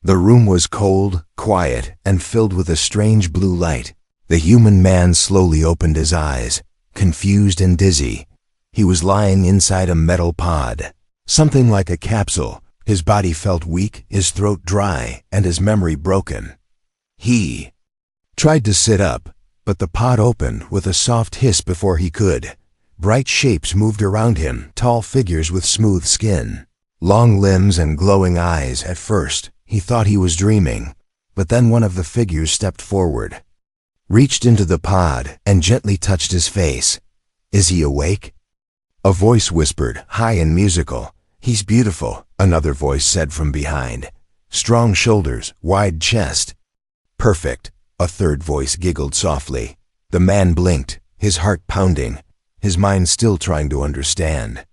The room was cold, quiet, and filled with a strange blue light. The human man slowly opened his eyes, confused and dizzy. He was lying inside a metal pod, something like a capsule. His body felt weak, his throat dry, and his memory broken. He tried to sit up, but the pod opened with a soft hiss before he could. Bright shapes moved around him, tall figures with smooth skin, long limbs and glowing eyes. At first, he thought he was dreaming, but then one of the figures stepped forward, reached into the pod, and gently touched his face. "Is he awake?" A voice whispered, high and musical. "He's beautiful," another voice said from behind. "Strong shoulders, wide chest." "Perfect," a third voice giggled softly. The man blinked, his heart pounding, his mind still trying to understand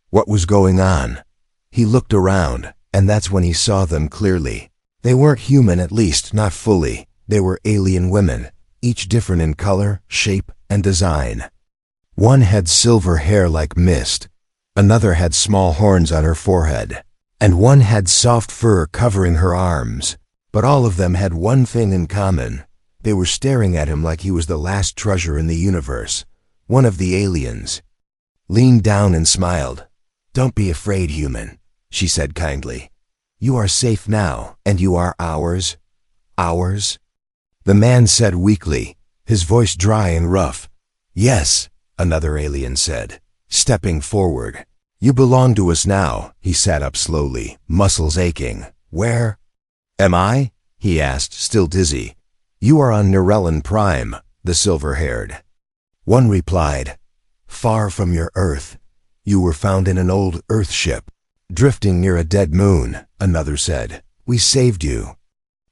what was going on. He looked around, and that's when he saw them clearly. They weren't human, at least not fully. They were alien women, each different in color, shape, and design. One had silver hair like mist, another had small horns on her forehead, and one had soft fur covering her arms. But all of them had one thing in common. They were staring at him like he was the last treasure in the universe. One of the aliens leaned down and smiled. "Don't be afraid, human," she said kindly. "You are safe now, and you are ours." "Ours?" The man said weakly, his voice dry and rough. "Yes," another alien said, stepping forward. "You belong to us now." He sat up slowly, muscles aching. "Where am I?" he asked, still dizzy. "You are on Nerellan Prime," the silver-haired one replied. "Far from your Earth. You were found in an old Earth ship, drifting near a dead moon," another said. "We saved you.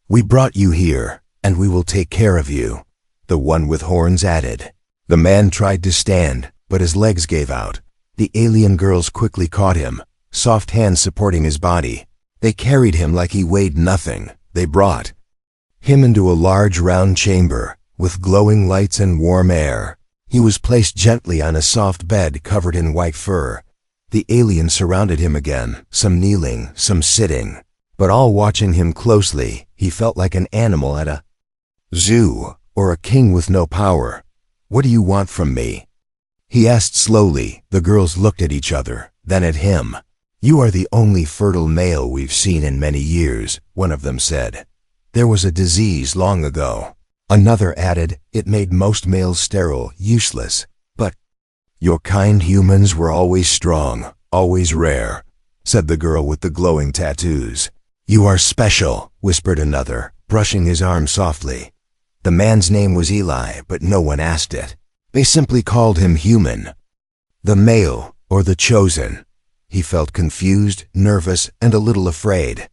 We brought you here, and we will take care of you," the one with horns added. The man tried to stand, but his legs gave out. The alien girls quickly caught him, soft hands supporting his body. They carried him like he weighed nothing. They brought him into a large round chamber, with glowing lights and warm air. He was placed gently on a soft bed covered in white fur. The aliens surrounded him again, some kneeling, some sitting, but all watching him closely. He felt like an animal at a zoo, or a king with no power. "What do you want from me?" he asked slowly. The girls looked at each other, then at him. "You are the only fertile male we've seen in many years," one of them said. "There was a disease long ago." Another added, "It made most males sterile, useless. But your kind humans were always strong, always rare," said the girl with the glowing tattoos. "You are special," whispered another, brushing his arm softly. The man's name was Eli, but no one asked it. They simply called him human. The male, or the chosen. He felt confused, nervous, and a little afraid.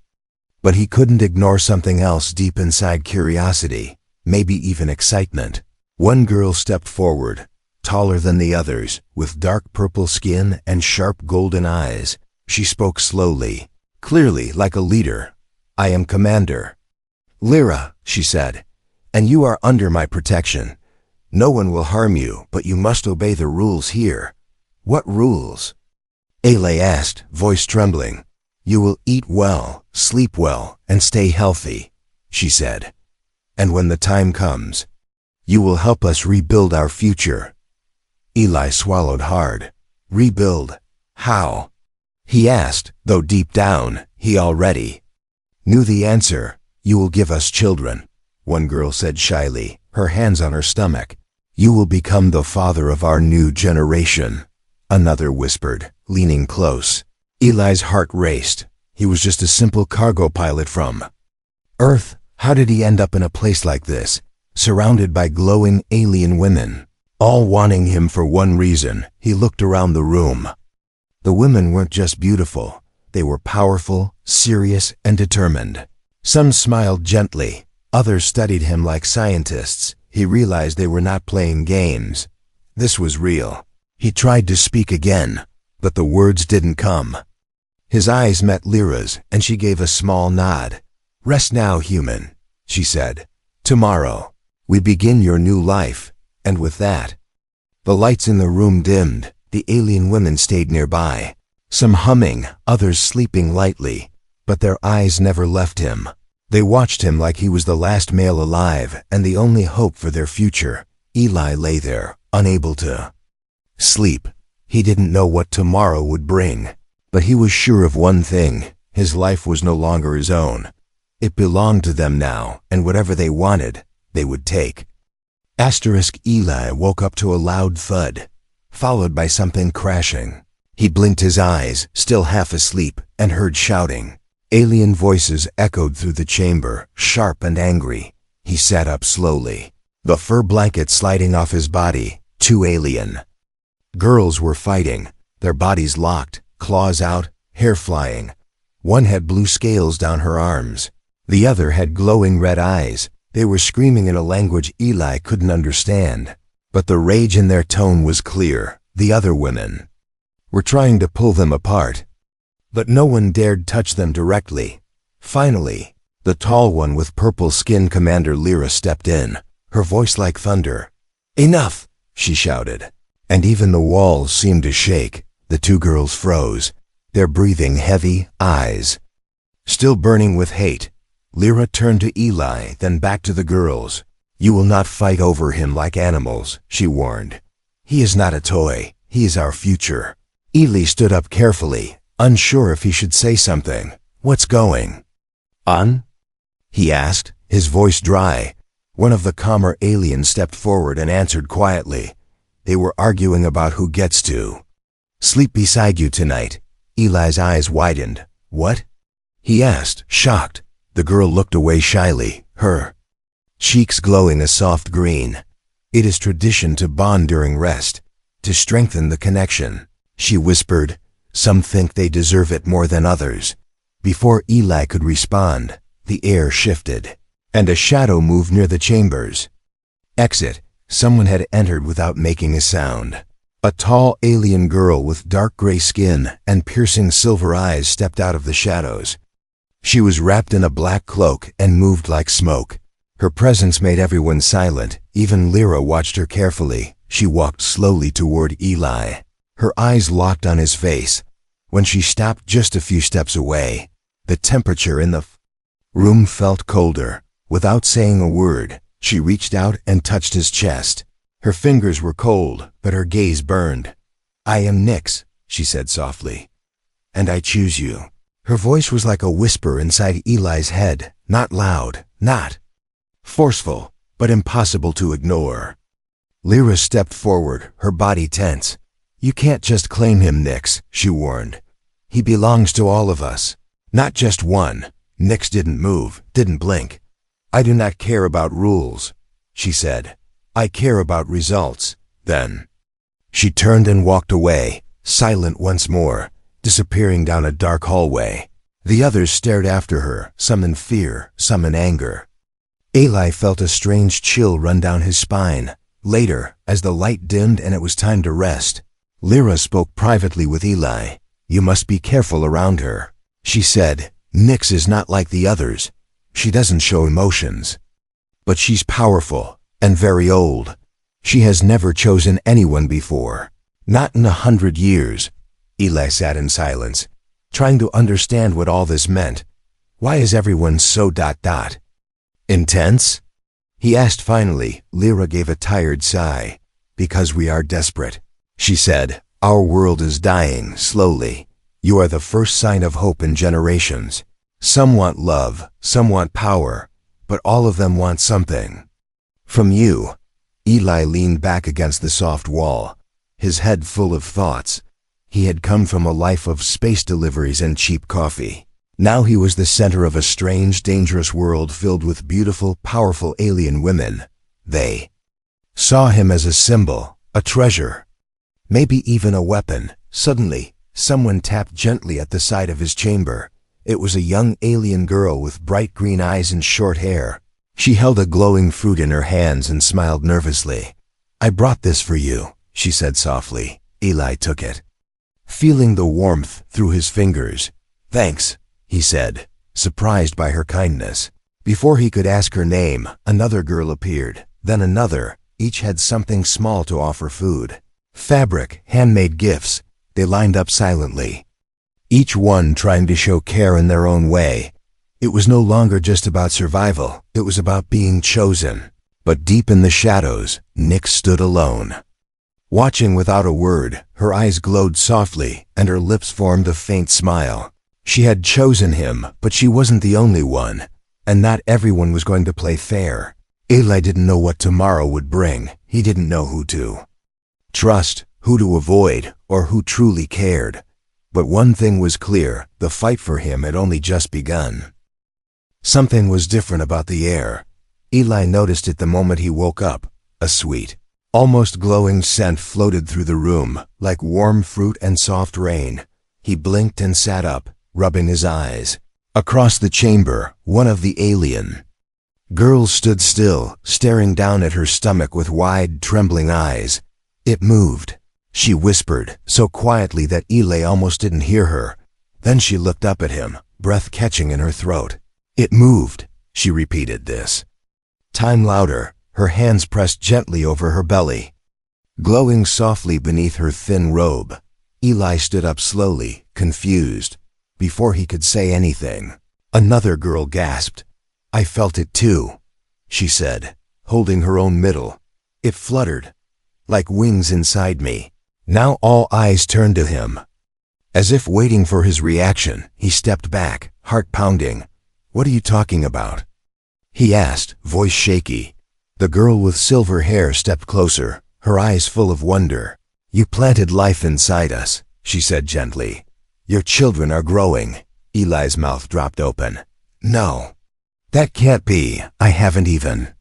But he couldn't ignore something else deep inside: curiosity, maybe even excitement. One girl stepped forward, taller than the others, with dark purple skin and sharp golden eyes. She spoke slowly, clearly, like a leader. "I am Commander Lyra," she said, "and you are under my protection. No one will harm you, but you must obey the rules here." "What rules?" Ailey asked, voice trembling. "You will eat well, sleep well, and stay healthy," she said. "And when the time comes, you will help us rebuild our future." Eli swallowed hard. "Rebuild? How?" he asked, though deep down, he already knew the answer. "You will give us children," one girl said shyly, her hands on her stomach. "You will become the father of our new generation," another whispered, leaning close. Eli's heart raced. He was just a simple cargo pilot from Earth. How did he end up in a place like this, surrounded by glowing alien women, all wanting him for one reason? He looked around the room. The women weren't just beautiful. They were powerful, serious, and determined. Some smiled gently. Others studied him like scientists. He realized they were not playing games. This was real. He tried to speak again, but the words didn't come. His eyes met Lyra's, and she gave a small nod. "Rest now, human," she said. "Tomorrow, we begin your new life." And with that, the lights in the room dimmed. The alien women stayed nearby, some humming, others sleeping lightly, but their eyes never left him. They watched him like he was the last male alive and the only hope for their future. Eli lay there, unable to sleep. He didn't know what tomorrow would bring, but he was sure of one thing: his life was no longer his own. It belonged to them now, and whatever they wanted, they would take. Eli woke up to a loud thud, followed by something crashing. He blinked his eyes, still half asleep, and heard shouting. Alien voices echoed through the chamber, sharp and angry. He sat up slowly, the fur blanket sliding off his body. Two alien girls were fighting, their bodies locked, claws out, hair flying. One had blue scales down her arms. The other had glowing red eyes. They were screaming in a language Eli couldn't understand, but the rage in their tone was clear. The other women were trying to pull them apart, but no one dared touch them directly. Finally, the tall one with purple skin, Commander Lyra, stepped in, her voice like thunder. "Enough!" she shouted, and even the walls seemed to shake. The two girls froze, their breathing heavy, eyes still burning with hate. Lyra turned to Eli, then back to the girls. "You will not fight over him like animals," she warned. "He is not a toy. He is our future." Eli stood up carefully, unsure if he should say something. "What's going on?" he asked, his voice dry. One of the calmer aliens stepped forward and answered quietly. "They were arguing about who gets to sleep beside you tonight." Eli's eyes widened. "What?" he asked, shocked. The girl looked away shyly, her cheeks glowing a soft green. "It is tradition to bond during rest, to strengthen the connection," she whispered. "Some think they deserve it more than others." Before Eli could respond, the air shifted, and a shadow moved near the chambers. Exit. Someone had entered without making a sound. A tall alien girl with dark gray skin and piercing silver eyes stepped out of the shadows. She was wrapped in a black cloak and moved like smoke. Her presence made everyone silent. Even Lyra watched her carefully. She walked slowly toward Eli, her eyes locked on his face. When she stopped just a few steps away, the temperature in the room felt colder. Without saying a word, she reached out and touched his chest. Her fingers were cold, but her gaze burned. "I am Nyx," she said softly, "and I choose you." Her voice was like a whisper inside Eli's head, not loud, not forceful, but impossible to ignore. Lyra stepped forward, her body tense. "You can't just claim him, Nyx," she warned. "He belongs to all of us, not just one." Nyx didn't move, didn't blink. "I do not care about rules," she said. "I care about results." Then she turned and walked away, silent once more, disappearing down a dark hallway. The others stared after her, some in fear, some in anger. Eli felt a strange chill run down his spine. Later, as the light dimmed and it was time to rest, Lyra spoke privately with Eli. "You must be careful around her," she said. "Nyx is not like the others. She doesn't show emotions. But she's powerful, and very old. She has never chosen anyone before. Not in 100 years. Eli sat in silence, trying to understand what all this meant. "Why is everyone so intense?" he asked finally. Lyra gave a tired sigh. "Because we are desperate," she said. "Our world is dying, slowly. You are the first sign of hope in generations. Some want love, some want power, but all of them want something from you." Eli leaned back against the soft wall, his head full of thoughts. He had come from a life of space deliveries and cheap coffee. Now he was the center of a strange, dangerous world filled with beautiful, powerful alien women. They saw him as a symbol, a treasure, maybe even a weapon. Suddenly, someone tapped gently at the side of his chamber. It was a young alien girl with bright green eyes and short hair. She held a glowing fruit in her hands and smiled nervously. "I brought this for you," she said softly. Eli took it, feeling the warmth through his fingers. "Thanks," he said, surprised by her kindness. Before he could ask her name, another girl appeared, then another. Each had something small to offer: food, fabric, handmade gifts. They lined up silently, each one trying to show care in their own way. It was no longer just about survival, it was about being chosen. But deep in the shadows, Nyx stood alone. Watching without a word, her eyes glowed softly, and her lips formed a faint smile. She had chosen him, but she wasn't the only one, and not everyone was going to play fair. Eli didn't know what tomorrow would bring. He didn't know who to trust, who to avoid, or who truly cared. But one thing was clear, the fight for him had only just begun. Something was different about the air. Eli noticed it the moment he woke up. A sweet, almost glowing scent floated through the room, like warm fruit and soft rain. He blinked and sat up, rubbing his eyes. Across the chamber, one of the alien girls stood still, staring down at her stomach with wide, trembling eyes. It moved. She whispered, so quietly that Eli almost didn't hear her. Then she looked up at him, breath catching in her throat. It moved. She repeated this time louder, her hands pressed gently over her belly, glowing softly beneath her thin robe. Eli stood up slowly, confused. Before he could say anything, another girl gasped. I felt it too, she said, holding her own middle. It fluttered, like wings inside me. Now all eyes turned to him. As if waiting for his reaction, he stepped back, heart pounding. What are you talking about? He asked, voice shaky. The girl with silver hair stepped closer, her eyes full of wonder. You planted life inside us, she said gently. Your children are growing. Eli's mouth dropped open. No. That can't be. I haven't even.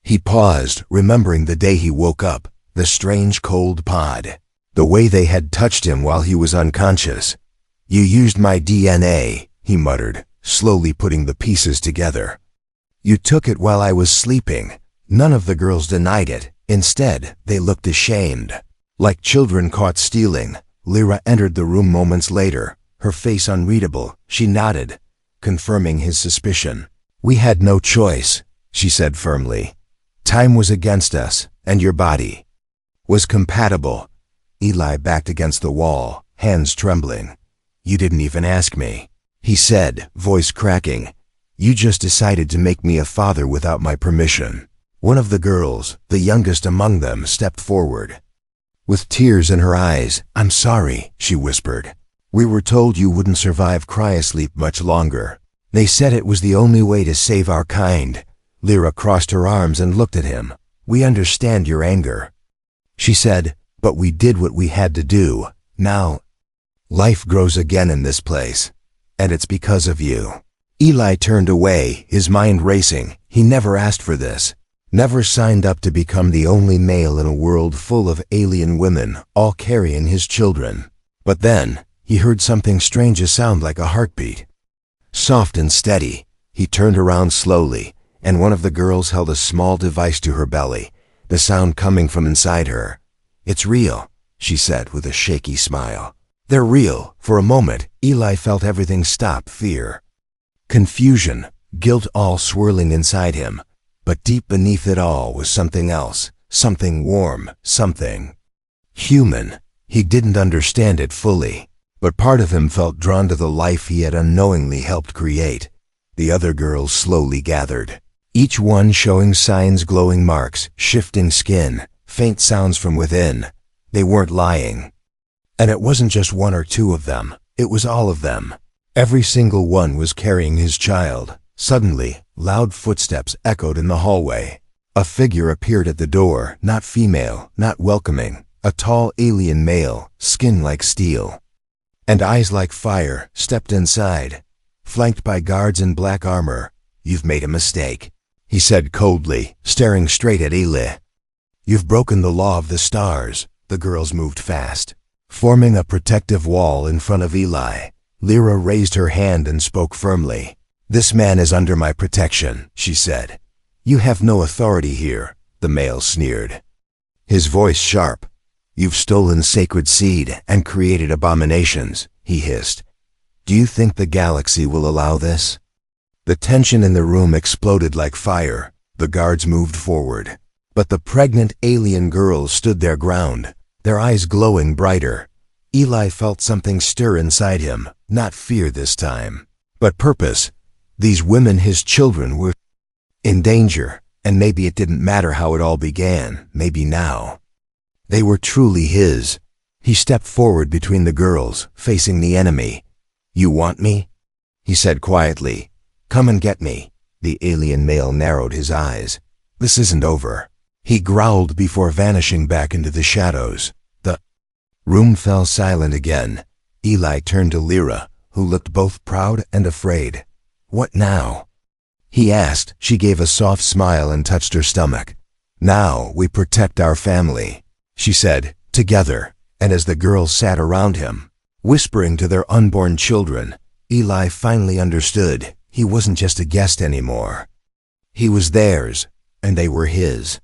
He paused, remembering the day he woke up, the strange cold pod, the way they had touched him while he was unconscious. You used my DNA, he muttered, slowly putting the pieces together. You took it while I was sleeping. None of the girls denied it. Instead, they looked ashamed. Like children caught stealing. Lyra entered the room moments later, her face unreadable. She nodded, confirming his suspicion. We had no choice, she said firmly. Time was against us, and your body was compatible. Eli backed against the wall, hands trembling. You didn't even ask me, he said, voice cracking. You just decided to make me a father without my permission. One of the girls, the youngest among them, stepped forward. With tears in her eyes, I'm sorry, she whispered. We were told you wouldn't survive cryosleep much longer. They said it was the only way to save our kind. Lyra crossed her arms and looked at him. We understand your anger, she said, but we did what we had to do. Now, life grows again in this place, and it's because of you. Eli turned away, his mind racing. He never asked for this. Never signed up to become the only male in a world full of alien women, all carrying his children. But then, he heard something strange, a sound like a heartbeat. Soft and steady. He turned around slowly, and one of the girls held a small device to her belly, the sound coming from inside her. It's real, she said with a shaky smile. They're real. For a moment, Eli felt everything stop, fear, confusion, guilt all swirling inside him. But deep beneath it all was something else, something warm, something human. He didn't understand it fully, but part of him felt drawn to the life he had unknowingly helped create. The other girls slowly gathered, each one showing signs, glowing marks, shifting skin, faint sounds from within. They weren't lying. And it wasn't just one or two of them, it was all of them. Every single one was carrying his child. Suddenly, loud footsteps echoed in the hallway. A figure appeared at the door, not female, not welcoming. A tall alien male, skin like steel, and eyes like fire, stepped inside, flanked by guards in black armor. You've made a mistake, he said coldly, staring straight at Eli. You've broken the law of the stars. The girls moved fast, forming a protective wall in front of Eli. Lyra raised her hand and spoke firmly. This man is under my protection, she said. You have no authority here, the male sneered, his voice sharp. You've stolen sacred seed and created abominations, he hissed. Do you think the galaxy will allow this? The tension in the room exploded like fire. The guards moved forward, but the pregnant alien girls stood their ground, their eyes glowing brighter. Eli felt something stir inside him, not fear this time, but purpose. These women, his children, were in danger, and maybe it didn't matter how it all began, maybe now. They were truly his. He stepped forward between the girls, facing the enemy. "You want me?" he said quietly. "Come and get me." The alien male narrowed his eyes. "This isn't over," he growled before vanishing back into the shadows. The room fell silent again. Eli turned to Lyra, who looked both proud and afraid. "What now?" he asked. She gave a soft smile and touched her stomach. "Now we protect our family," she said, "together." And as the girls sat around him, whispering to their unborn children, Eli finally understood. He wasn't just a guest anymore. He was theirs, and they were his.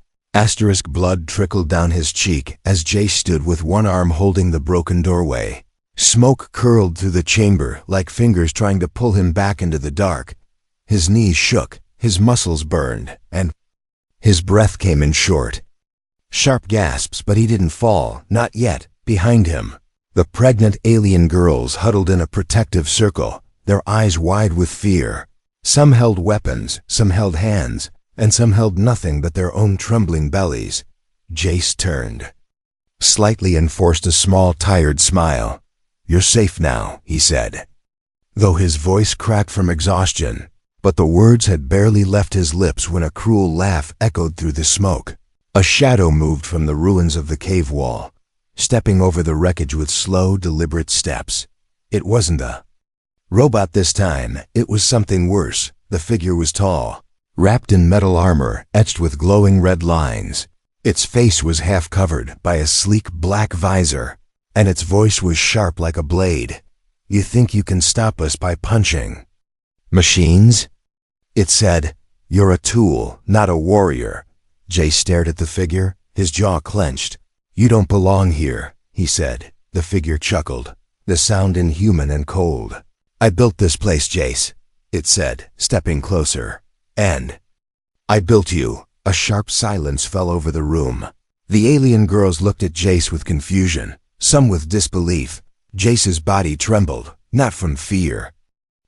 Blood trickled down his cheek as Jace stood with one arm holding the broken doorway. Smoke curled through the chamber like fingers trying to pull him back into the dark. His knees shook, his muscles burned, and his breath came in short. Sharp gasps, but he didn't fall, not yet. Behind him, the pregnant alien girls huddled in a protective circle, their eyes wide with fear. Some held weapons, some held hands, and some held nothing but their own trembling bellies. Jace turned slightly and forced a small, tired smile. "You're safe now," he said, though his voice cracked from exhaustion. But the words had barely left his lips when a cruel laugh echoed through the smoke. A shadow moved from the ruins of the cave wall, stepping over the wreckage with slow, deliberate steps. It wasn't a robot this time, it was something worse. The figure was tall, wrapped in metal armor etched with glowing red lines. Its face was half covered by a sleek black visor, and its voice was sharp like a blade. "You think you can stop us by punching machines?" it said. "You're a tool, not a warrior." Jay stared at the figure, his jaw clenched. "You don't belong here," he said. The figure chuckled, the sound inhuman and cold. "I built this place, Jace," it said, stepping closer. "And I built you." A sharp silence fell over the room. The alien girls looked at Jace with confusion, some with disbelief. Jace's body trembled, not from fear,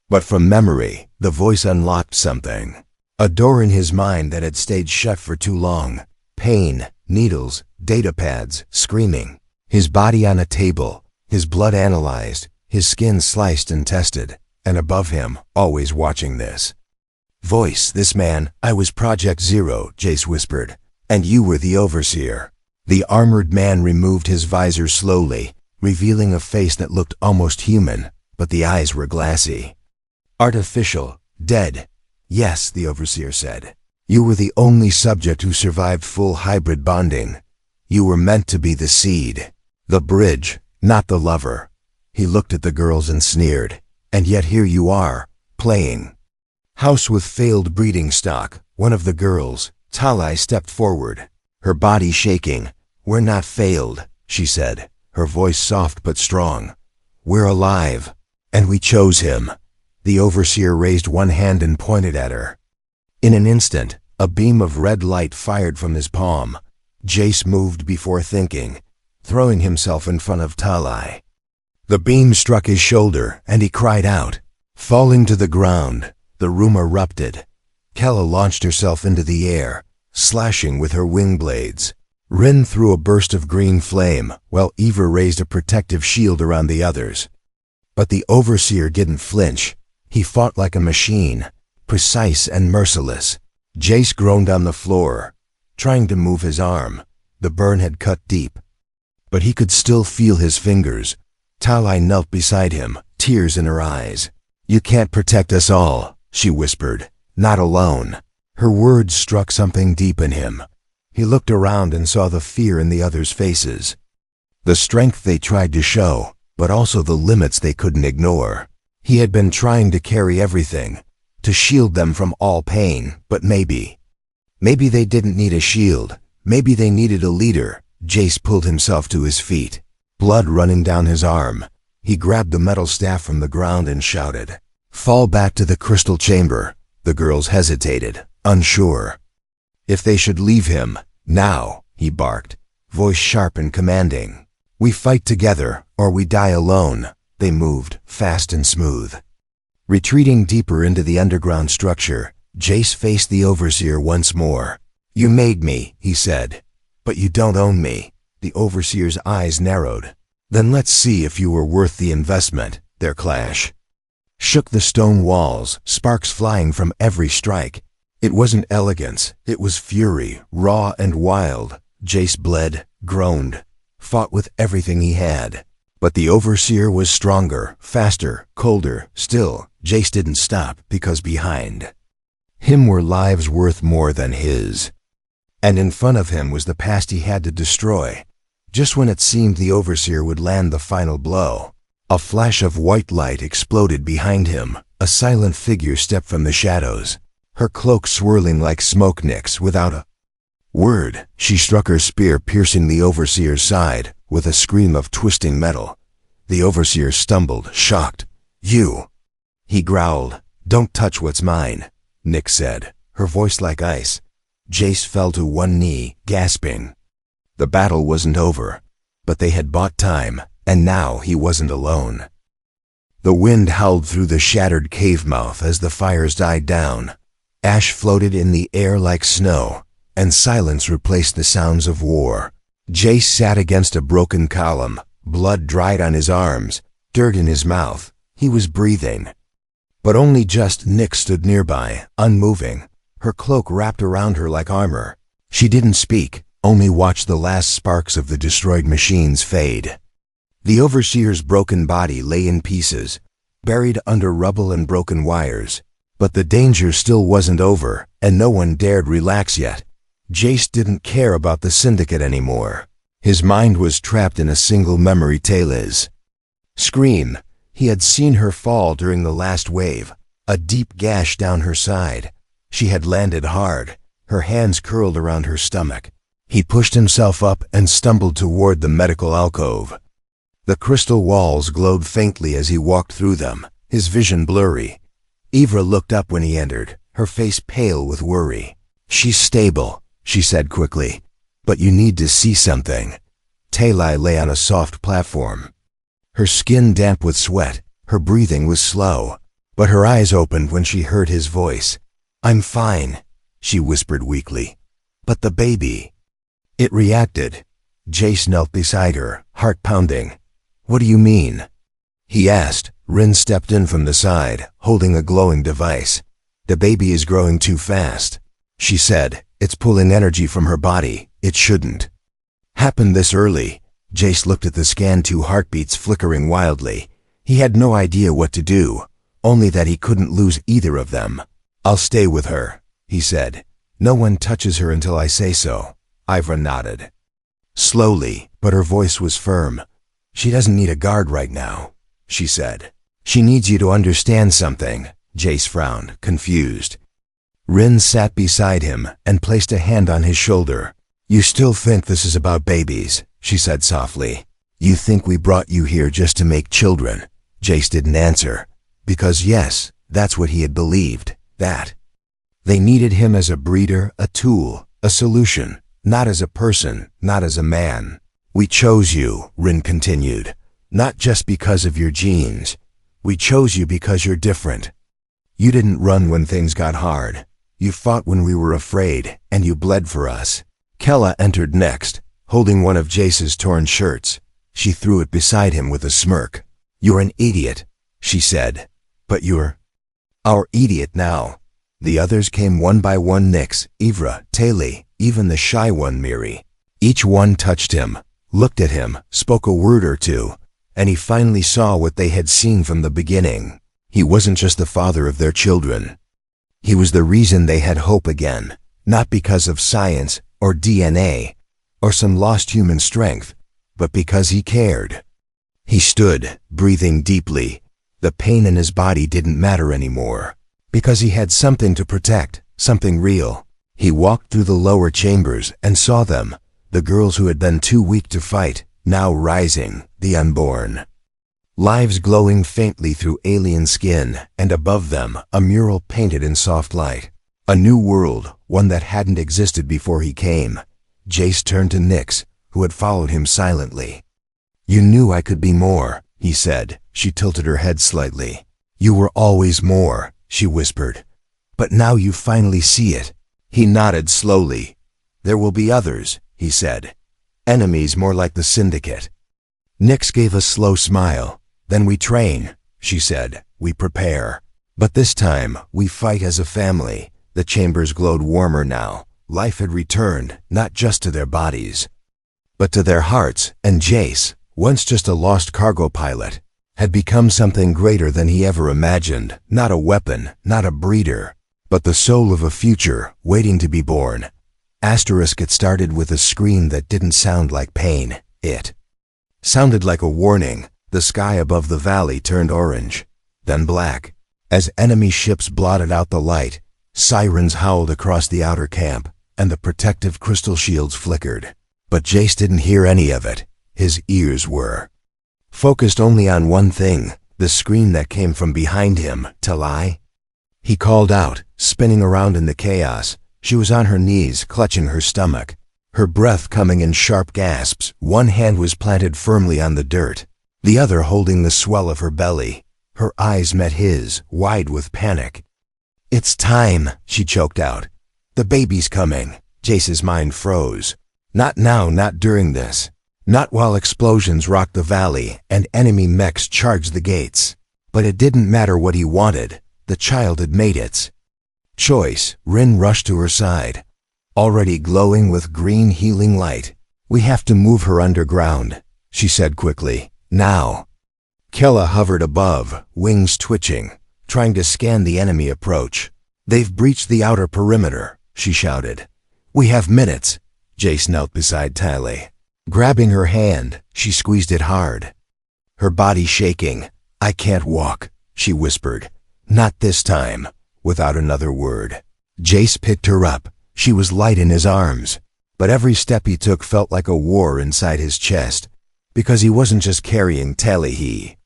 but from memory. The voice unlocked something. A door in his mind that had stayed shut for too long. Pain, needles, data pads, screaming. His body on a table, his blood analyzed, his skin sliced and tested. And above him, always watching this voice, this man. "I was Project Zero," Jace whispered, "and you were the overseer." The armored man removed his visor slowly, revealing a face that looked almost human, but the eyes were glassy. "Artificial, dead." "Yes," the overseer said. "You were the only subject who survived full hybrid bonding. You were meant to be the seed, the bridge, not the lover." He looked at the girls and sneered. "And yet here you are, playing house with failed breeding stock." One of the girls, Talai, stepped forward, her body shaking. "We're not failed," she said, her voice soft but strong. "We're alive, and we chose him." The overseer raised one hand and pointed at her. In an instant, a beam of red light fired from his palm. Jace moved before thinking, throwing himself in front of Talai. The beam struck his shoulder, and he cried out. Falling to the ground, the room erupted. Kella launched herself into the air, slashing with her wing blades. Rin threw a burst of green flame, while Eva raised a protective shield around the others. But the overseer didn't flinch. He fought like a machine, precise and merciless. Jace groaned on the floor, trying to move his arm. The burn had cut deep, but he could still feel his fingers. Talai knelt beside him, tears in her eyes. "You can't protect us all," she whispered. "Not alone." Her words struck something deep in him. He looked around and saw the fear in the others' faces. The strength they tried to show, but also the limits they couldn't ignore. He had been trying to carry everything, to shield them from all pain, but maybe they didn't need a shield. Maybe they needed a leader. Jace pulled himself to his feet, blood running down his arm. He grabbed the metal staff from the ground and shouted, "Fall back to the crystal chamber." The girls hesitated, unsure if they should leave him. "Now," he barked, voice sharp and commanding. "We fight together, or we die alone." They moved, fast and smooth, Retreating deeper into the underground structure, Jace faced the Overseer once more. "You made me," he said, "but you don't own me." The Overseer's eyes narrowed. "Then let's see if you were worth the investment." Their clash shook the stone walls, sparks flying from every strike. It wasn't elegance, it was fury, raw and wild. Jace bled, groaned, fought with everything he had. But the Overseer was stronger, faster, colder. Still, Jace didn't stop, because behind him were lives worth more than his. And in front of him was the past he had to destroy. Just when it seemed the Overseer would land the final blow, a flash of white light exploded behind him. A silent figure stepped from the shadows, her cloak swirling like smoke nicks. Without a word, she struck her spear, piercing the Overseer's side. With a scream of twisting metal, the Overseer stumbled, shocked. "You!" he growled. "Don't touch what's mine," Nyx said, her voice like ice. Jace fell to one knee, gasping. The battle wasn't over, but they had bought time, and now he wasn't alone. The wind howled through the shattered cave mouth as the fires died down. Ash floated in the air like snow, and silence replaced the sounds of war. Jace sat against a broken column, blood dried on his arms, dirt in his mouth. He was breathing, but only just. Nyx stood nearby, unmoving, her cloak wrapped around her like armor. She didn't speak, only watched the last sparks of the destroyed machines fade. The Overseer's broken body lay in pieces, buried under rubble and broken wires. But the danger still wasn't over, and no one dared relax yet. Jace didn't care about the Syndicate anymore. His mind was trapped in a single memory: Tayla's scream. He had seen her fall during the last wave, a deep gash down her side. She had landed hard, her hands curled around her stomach. He pushed himself up and stumbled toward the medical alcove. The crystal walls glowed faintly as he walked through them, his vision blurry. Ivra looked up when he entered, her face pale with worry. "She's stable," she said quickly, "but you need to see something." Tayla lay on a soft platform, her skin damp with sweat. Her breathing was slow, but her eyes opened when she heard his voice. "I'm fine," she whispered weakly. "But the baby." It reacted. Jace knelt beside her, heart pounding. "What do you mean?" he asked. Rin stepped in from the side, holding a glowing device. "The baby is growing too fast," she said. "It's pulling energy from her body. It shouldn't happen this early." Jace looked at the scan, 2 heartbeats flickering wildly. He had no idea what to do, only that he couldn't lose either of them. "I'll stay with her," he said. "No one touches her until I say so." Ivra nodded, slowly, but her voice was firm. "She doesn't need a guard right now," she said. "She needs you to understand something." Jace frowned, confused. Rin sat beside him and placed a hand on his shoulder. "You still think this is about babies," she said softly. "You think we brought you here just to make children?" Jace didn't answer, because yes, that's what he had believed, that they needed him as a breeder, a tool, a solution, not as a person, not as a man. "We chose you," Rin continued, "not just because of your genes. We chose you because you're different. You didn't run when things got hard. You fought when we were afraid, and you bled for us." Kella entered next, holding one of Jace's torn shirts. She threw it beside him with a smirk. "You're an idiot," she said. "But you're our idiot now." The others came one by one: Nyx, Ivra, Tayla, even the shy one, Miri. Each one touched him, looked at him, spoke a word or two, and he finally saw what they had seen from the beginning. He wasn't just the father of their children. He was the reason they had hope again, not because of science or DNA or some lost human strength, but because he cared. He stood, breathing deeply. The pain in his body didn't matter anymore, because he had something to protect, something real. He walked through the lower chambers and saw them, the girls who had been too weak to fight, now rising, the unborn. Lives glowing faintly through alien skin, and above them, a mural painted in soft light. A new world, one that hadn't existed before he came. Jace turned to Nyx, who had followed him silently. "You knew I could be more," he said. She tilted her head slightly. You were always more, she whispered. But now you finally see it. He nodded slowly. There will be others, he said. Enemies more like the Syndicate. Nyx gave a slow smile. Then we train, she said. We prepare. But this time, we fight as a family. The chambers glowed warmer now. Life had returned, not just to their bodies, but to their hearts, and Jace, once just a lost cargo pilot, had become something greater than he ever imagined. Not a weapon, not a breeder, but the soul of a future waiting to be born. It started with a scream that didn't sound like pain. It sounded like a warning. The sky above the valley turned orange, then black. As enemy ships blotted out the light, sirens howled across the outer camp, and the protective crystal shields flickered. But Jace didn't hear any of it. His ears were focused only on one thing, the scream that came from behind him. Talai? He called out, spinning around in the chaos. She was on her knees, clutching her stomach, her breath coming in sharp gasps. One hand was planted firmly on the dirt, the other holding the swell of her belly. Her eyes met his, wide with panic. It's time, she choked out. The baby's coming. Jace's mind froze. Not now, not during this. Not while explosions rocked the valley and enemy mechs charged the gates. But it didn't matter what he wanted. The child had made its choice. Rin rushed to her side, already glowing with green healing light. We have to move her underground, she said quickly. Now. Kella hovered above, wings twitching, trying to scan the enemy approach. They've breached the outer perimeter, she shouted. We have minutes. Jace knelt beside Tali. Grabbing her hand, she squeezed it hard, her body shaking. I can't walk, she whispered. Not this time. Without another word, Jace picked her up. She was light in his arms, but every step he took felt like a war inside his chest, because he wasn't just carrying Tali, he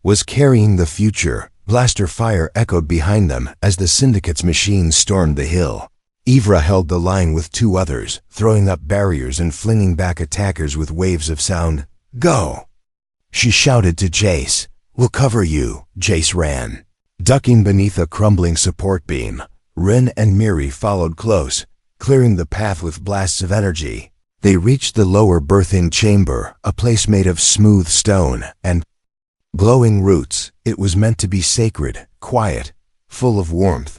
was carrying the future. Blaster fire echoed behind them as the Syndicate's machines stormed the hill. Ivra held the line with two others, throwing up barriers and flinging back attackers with waves of sound. Go! She shouted to Jace. We'll cover you. Jace ran, ducking beneath a crumbling support beam. Rin and Miri followed close, clearing the path with blasts of energy. They reached the lower birthing chamber, a place made of smooth stone and glowing roots. It was meant to be sacred, quiet, full of warmth.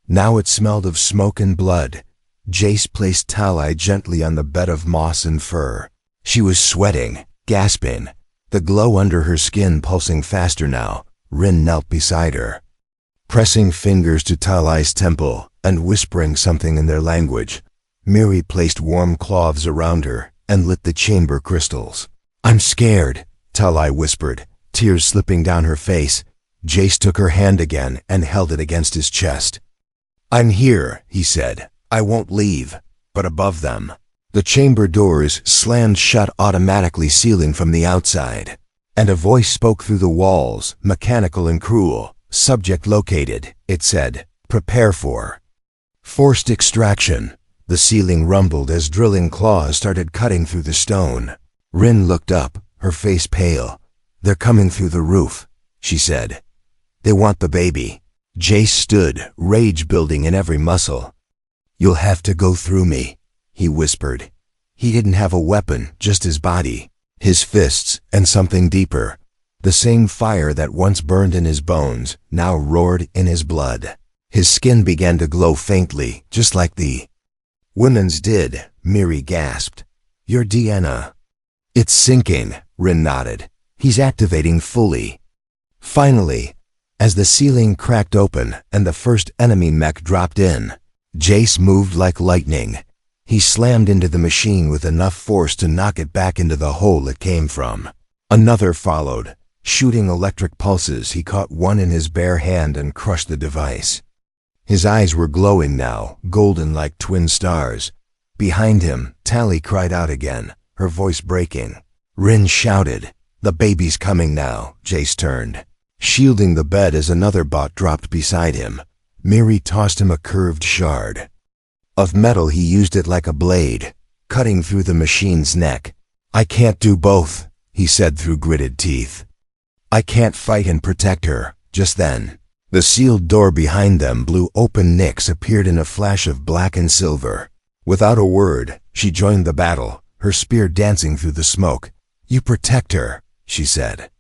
Now it smelled of smoke and blood. Jace placed Tali gently on the bed of moss and fur. She was sweating, gasping, the glow under her skin pulsing faster now. Rin knelt beside her, pressing fingers to Tali's temple and whispering something in their language. Miri placed warm cloths around her and lit the chamber crystals. I'm scared, Tali whispered, tears slipping down her face. Jace took her hand again and held it against his chest. I'm here, he said. I won't leave. But above them, the chamber doors slammed shut, automatically sealing from the outside. And a voice spoke through the walls, mechanical and cruel. Subject located, it said. Prepare for forced extraction. The ceiling rumbled as drilling claws started cutting through the stone. Rin looked up, her face pale. They're coming through the roof, she said. They want the baby. Jace stood, rage building in every muscle. You'll have to go through me, he whispered. He didn't have a weapon, just his body, his fists, and something deeper. The same fire that once burned in his bones now roared in his blood. His skin began to glow faintly, just like the women's did. Miri gasped. Your DNA. It's sinking, Rin nodded. He's activating fully. Finally, as the ceiling cracked open and the first enemy mech dropped in, Jace moved like lightning. He slammed into the machine with enough force to knock it back into the hole it came from. Another followed. Shooting electric pulses, he caught one in his bare hand and crushed the device. His eyes were glowing now, golden like twin stars. Behind him, Tali cried out again, her voice breaking. Rin shouted, "The baby's coming now." Jace turned, shielding the bed as another bot dropped beside him. Miri tossed him a curved shard of metal. He used it like a blade, cutting through the machine's neck. "I can't do both," he said through gritted teeth. "I can't fight and protect her. Just then, the sealed door behind them blew open. Nyx appeared in a flash of black and silver. Without a word, she joined the battle, her spear dancing through the smoke. "You protect her," she said.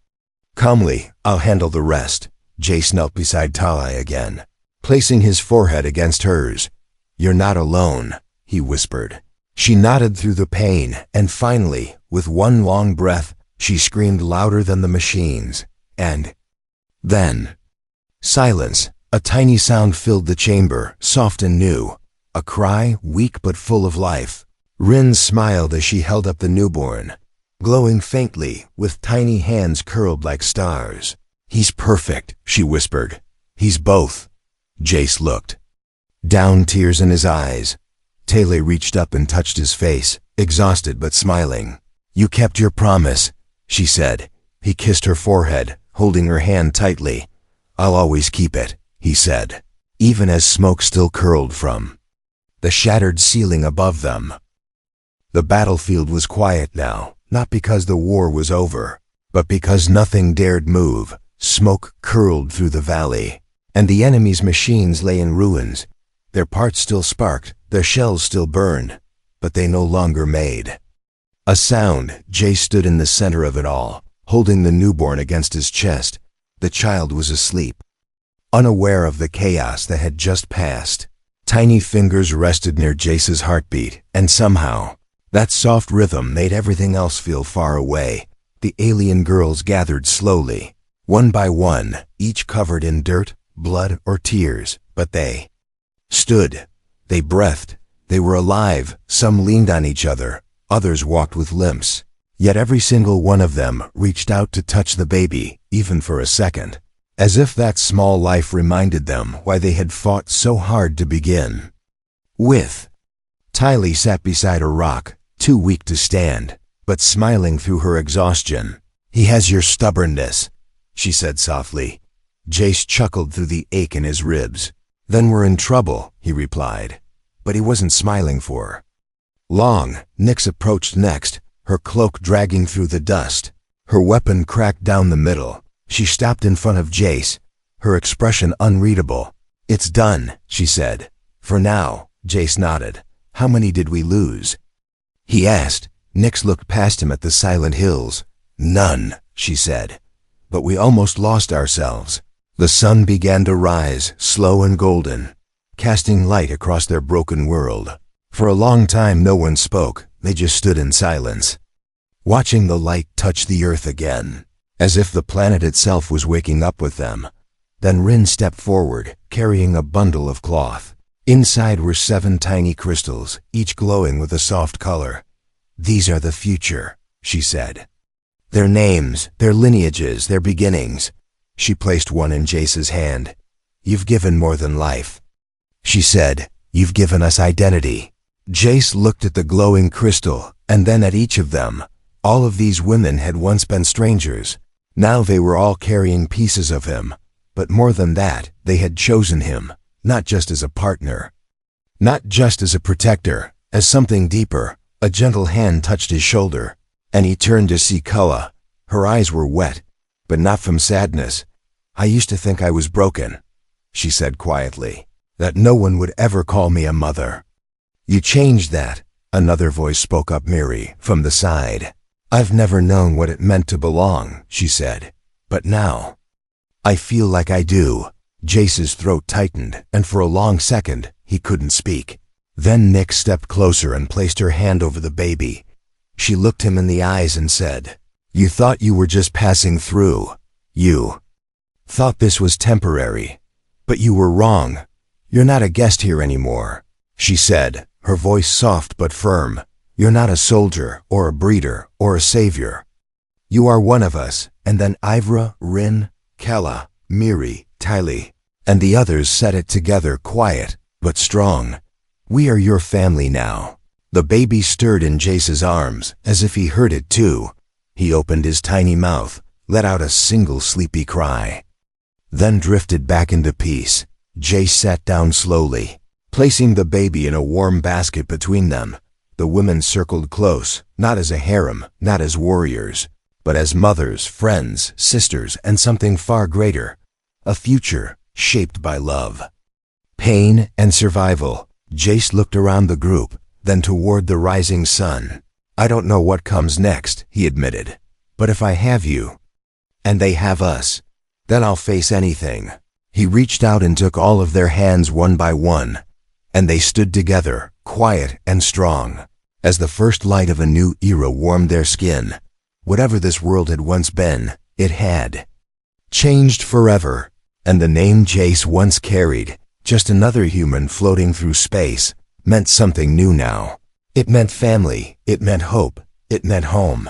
"Calmly, I'll handle the rest." Jace knelt beside Tali again, placing his forehead against hers. "You're not alone," he whispered. She nodded through the pain, and finally, with one long breath, she screamed louder than the machines. And then, silence. A tiny sound filled the chamber, soft and new. A cry, weak but full of life. Rin smiled as she held up the newborn, glowing faintly, with tiny hands curled like stars. "He's perfect," she whispered. "He's both." Jace looked down, tears in his eyes. Tali reached up and touched his face, exhausted but smiling. "You kept your promise," she said. He kissed her forehead, holding her hand tightly. "I'll always keep it," he said, even as smoke still curled from the shattered ceiling above them. The battlefield was quiet now, not because the war was over, but because nothing dared move. Smoke curled through the valley, and the enemy's machines lay in ruins. Their parts still sparked, their shells still burned, but they no longer made a sound. Jay stood in the center of it all, holding the newborn against his chest. The child was asleep, unaware of the chaos that had just passed. Tiny fingers rested near Jace's heartbeat, and somehow, that soft rhythm made everything else feel far away. The alien girls gathered slowly, one by one, each covered in dirt, blood, or tears, but they stood. They breathed. They were alive. Some leaned on each other, others walked with limps. Yet every single one of them reached out to touch the baby, even for a second, as if that small life reminded them why they had fought so hard to begin with. Tali sat beside a rock, too weak to stand, but smiling through her exhaustion. "He has your stubbornness," she said softly. Jace chuckled through the ache in his ribs. "Then we're in trouble," he replied, but he wasn't smiling for long. Nyx approached next, her cloak dragging through the dust. Her weapon cracked down the middle. She stopped in front of Jace, her expression unreadable. "It's done," she said. "For now." Jace nodded. "How many did we lose?" he asked. Nyx looked past him at the silent hills. "None," she said. "But we almost lost ourselves." The sun began to rise, slow and golden, casting light across their broken world. For a long time no one spoke. They just stood in silence, watching the light touch the earth again, as if the planet itself was waking up with them. Then Rin stepped forward, carrying a bundle of cloth. Inside were 7 tiny crystals, each glowing with a soft color. "These are the future," she said. "Their names, their lineages, their beginnings." She placed one in Jace's hand. "You've given more than life," she said. "You've given us identity." Jace looked at the glowing crystal, and then at each of them. All of these women had once been strangers. Now they were all carrying pieces of him. But more than that, they had chosen him, not just as a partner, not just as a protector, as something deeper. A gentle hand touched his shoulder, and he turned to see Kulla. Her eyes were wet, but not from sadness. "I used to think I was broken," she said quietly, "that no one would ever call me a mother." "You changed that," another voice spoke up, Miri, from the side. "I've never known what it meant to belong," she said, "but now I feel like I do." Jace's throat tightened, and for a long second, he couldn't speak. Then Nyx stepped closer and placed her hand over the baby. She looked him in the eyes and said, "You thought you were just passing through. You thought this was temporary. But you were wrong. You're not a guest here anymore," she said, her voice soft but firm. "You're not a soldier, or a breeder, or a savior. You are one of us." And then Ivra, Rin, Kella, Miri, Tali, and the others said it together, quiet but strong. "We are your family now." The baby stirred in Jace's arms, as if he heard it too. He opened his tiny mouth, let out a single sleepy cry, then drifted back into peace. Jace sat down slowly, placing the baby in a warm basket between them. The women circled close, not as a harem, not as warriors, but as mothers, friends, sisters, and something far greater. a future shaped by love, pain, and survival. Jace looked around the group, then toward the rising sun. I don't know what comes next, he admitted. But if I have you, and they have us, then I'll face anything. He reached out and took all of their hands one by one, and they stood together, quiet and strong, as the first light of a new era warmed their skin. Whatever this world had once been, it had changed forever, and the name Jace once carried, just another human floating through space, meant something new now. It meant family, it meant hope, it meant home.